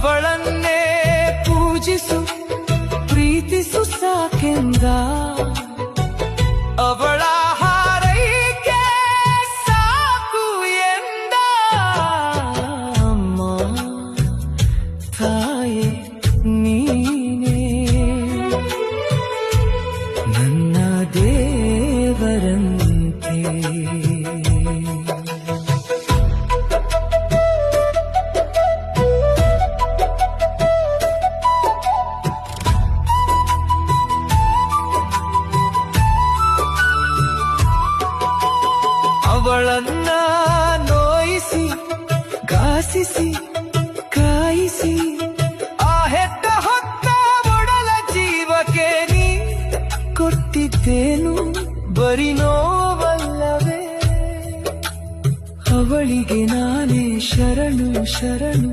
ಅವಳನ್ನೇ ಪೂಜಿಸು ಪ್ರೀತಿಸು ಸಾಕೆಂದ ಅವಳ ಹಾರೈಕೆ ಸಾಕು ಎಂದ ಅಮ್ಮ ತಾಯೇ ನೀನೇ ನನ್ನ ದೇವರಂತೆ ಅವಳನ್ನ ನೋಯಿಸಿ ಘಾಸಿಸಿ ಕಾಯಿಸಿ ಆ ಹೆತ್ತ ಹೊತ್ತ ಒಡಲ ಜೀವಕ್ಕೆ ನೀ ಕೊಟ್ಟಿದ್ದೇನು ಬರಿ ನೋವಲ್ಲವೇ ಅವಳಿಗೆ ನಾನೇ ಶರಣು ಶರಣು